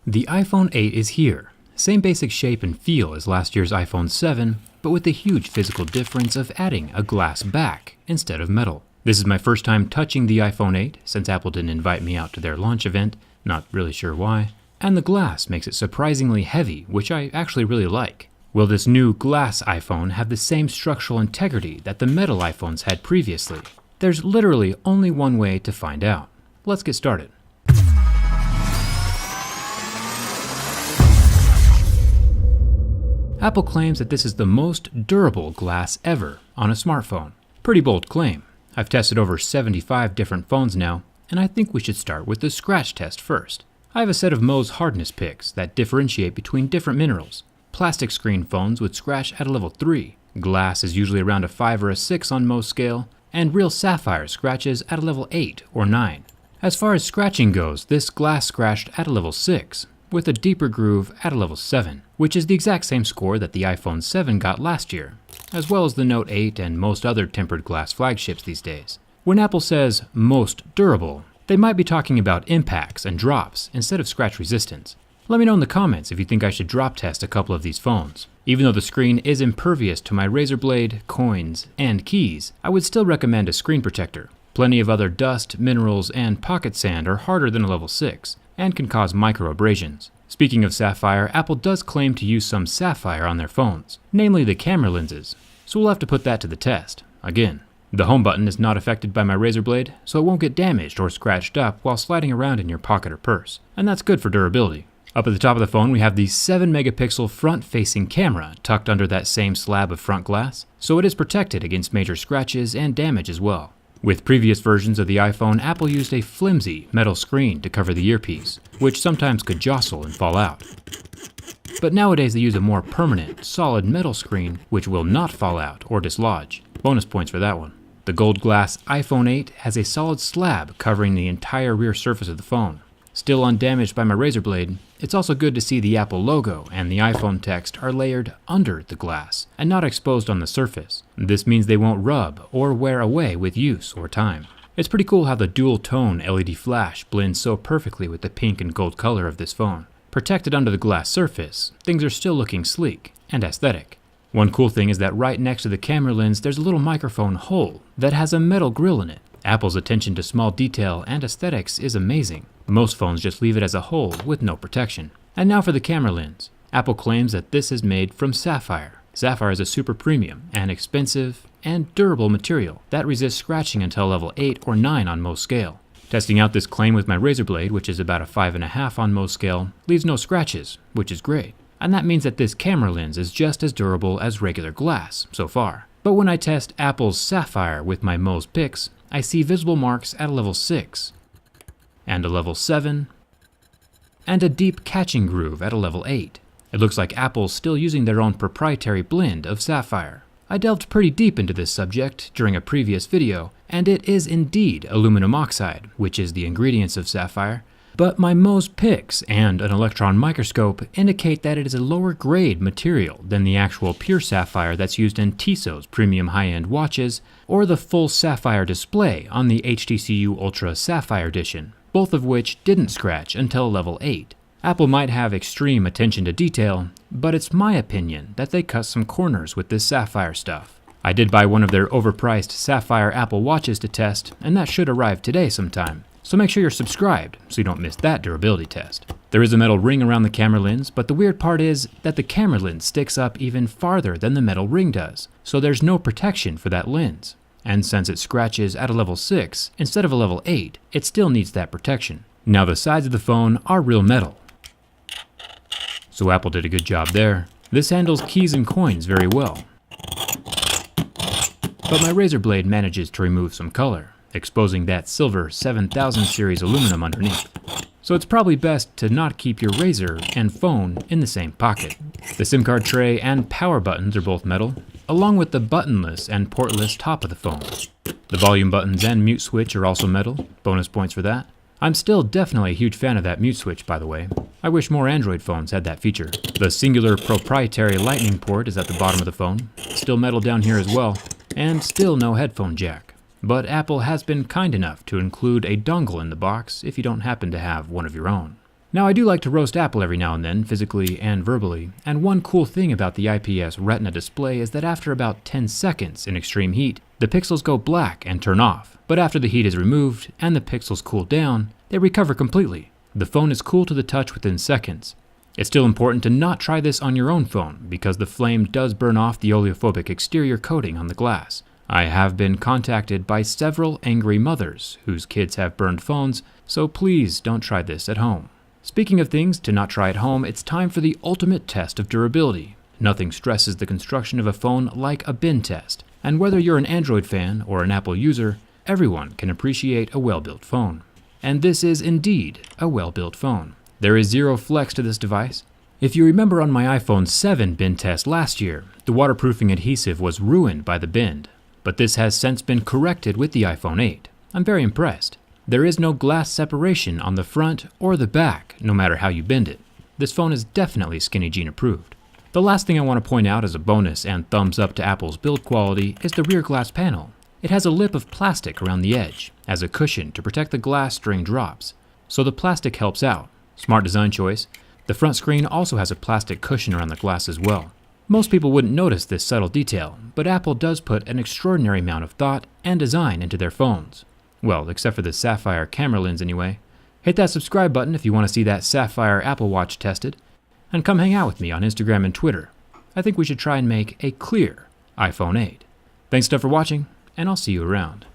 The iPhone 8 is here. Same basic shape and feel as last year's iPhone 7, but with the huge physical difference of adding a glass back instead of metal. This is my first time touching the iPhone 8 since Apple didn't invite me out to their launch event, not really sure why, and the glass makes it surprisingly heavy, which I actually really like. Will this new glass iPhone have the same structural integrity that the metal iPhones had previously? There's literally only one way to find out. Let's get started. Apple claims that this is the most durable glass ever on a smartphone. Pretty bold claim. I've tested over 75 different phones now, and I think we should start with the scratch test first. I have a set of Mohs hardness picks that differentiate between different minerals. Plastic screen phones would scratch at a level 3, glass is usually around a 5 or a 6 on Mohs scale, and real sapphire scratches at a level 8 or 9. As far as scratching goes, this glass scratched at a level 6, with a deeper groove at a level 7, which is the exact same score that the iPhone 7 got last year, as well as the Note 8 and most other tempered glass flagships these days. When Apple says most durable, they might be talking about impacts and drops instead of scratch resistance. Let me know in the comments if you think I should drop test a couple of these phones. Even though the screen is impervious to my razor blade, coins, and keys, I would still recommend a screen protector. Plenty of other dust, minerals, and pocket sand are harder than a level 6, and can cause micro abrasions. Speaking of sapphire, Apple does claim to use some sapphire on their phones, namely the camera lenses, so we'll have to put that to the test. Again, the home button is not affected by my razor blade, so it won't get damaged or scratched up while sliding around in your pocket or purse, and that's good for durability. Up at the top of the phone, we have the 7-megapixel front-facing camera tucked under that same slab of front glass, so it is protected against major scratches and damage as well. With previous versions of the iPhone, Apple used a flimsy metal screen to cover the earpiece, which sometimes could jostle and fall out. But nowadays they use a more permanent, solid metal screen which will not fall out or dislodge. Bonus points for that one. The gold glass iPhone 8 has a solid slab covering the entire rear surface of the phone. Still undamaged by my razor blade, it's also good to see the Apple logo and the iPhone text are layered under the glass and not exposed on the surface. This means they won't rub or wear away with use or time. It's pretty cool how the dual-tone LED flash blends so perfectly with the pink and gold color of this phone. Protected under the glass surface, things are still looking sleek and aesthetic. One cool thing is that right next to the camera lens there's a little microphone hole that has a metal grill in it. Apple's attention to small detail and aesthetics is amazing. Most phones just leave it as a hole with no protection. And now for the camera lens. Apple claims that this is made from sapphire. Sapphire is a super premium and expensive and durable material that resists scratching until level 8 or 9 on Mohs scale. Testing out this claim with my razor blade, which is about a 5.5 on Mohs scale, leaves no scratches, which is great. And that means that this camera lens is just as durable as regular glass so far. But when I test Apple's sapphire with my Mohs picks, I see visible marks at a level 6, and a level 7, and a deep catching groove at a level 8. It looks like Apple's still using their own proprietary blend of sapphire. I delved pretty deep into this subject during a previous video, and it is indeed aluminum oxide, which is the ingredients of sapphire, but my Mohs picks and an electron microscope indicate that it is a lower grade material than the actual pure sapphire that's used in Tissot's premium high-end watches or the full sapphire display on the HTC Ultra Sapphire Edition, both of which didn't scratch until level 8. Apple might have extreme attention to detail, but it's my opinion that they cut some corners with this sapphire stuff. I did buy one of their overpriced sapphire Apple watches to test, and that should arrive today sometime. So make sure you're subscribed so you don't miss that durability test. There is a metal ring around the camera lens, but the weird part is that the camera lens sticks up even farther than the metal ring does, so there's no protection for that lens. And since it scratches at a level 6 instead of a level 8, it still needs that protection. Now the sides of the phone are real metal, so Apple did a good job there. This handles keys and coins very well, but my razor blade manages to remove some color, exposing that silver 7000 series aluminum underneath. So it's probably best to not keep your razor and phone in the same pocket. The SIM card tray and power buttons are both metal, along with the buttonless and portless top of the phone. The volume buttons and mute switch are also metal, bonus points for that. I'm still definitely a huge fan of that mute switch, by the way. I wish more Android phones had that feature. The singular proprietary lightning port is at the bottom of the phone, still metal down here as well, and still no headphone jack. But Apple has been kind enough to include a dongle in the box if you don't happen to have one of your own. Now, I do like to roast Apple every now and then, physically and verbally, and one cool thing about the IPS Retina display is that after about 10 seconds in extreme heat, the pixels go black and turn off, but after the heat is removed and the pixels cool down, they recover completely. The phone is cool to the touch within seconds. It's still important to not try this on your own phone, because the flame does burn off the oleophobic exterior coating on the glass. I have been contacted by several angry mothers whose kids have burned phones, so please don't try this at home. Speaking of things to not try at home, it's time for the ultimate test of durability. Nothing stresses the construction of a phone like a bin test, and whether you're an Android fan or an Apple user, everyone can appreciate a well-built phone. And this is indeed a well-built phone. There is zero flex to this device. If you remember on my iPhone 7 bin test last year, the waterproofing adhesive was ruined by the bend, but this has since been corrected with the iPhone 8. I'm very impressed. There is no glass separation on the front or the back, no matter how you bend it. This phone is definitely skinny jean approved. The last thing I want to point out as a bonus and thumbs up to Apple's build quality is the rear glass panel. It has a lip of plastic around the edge as a cushion to protect the glass during drops, so the plastic helps out. Smart design choice. The front screen also has a plastic cushion around the glass as well. Most people wouldn't notice this subtle detail, but Apple does put an extraordinary amount of thought and design into their phones. Well, except for the Sapphire camera lens anyway. Hit that subscribe button if you want to see that Sapphire Apple Watch tested. And come hang out with me on Instagram and Twitter. I think we should try and make a clear iPhone 8. Thanks for watching, and I'll see you around.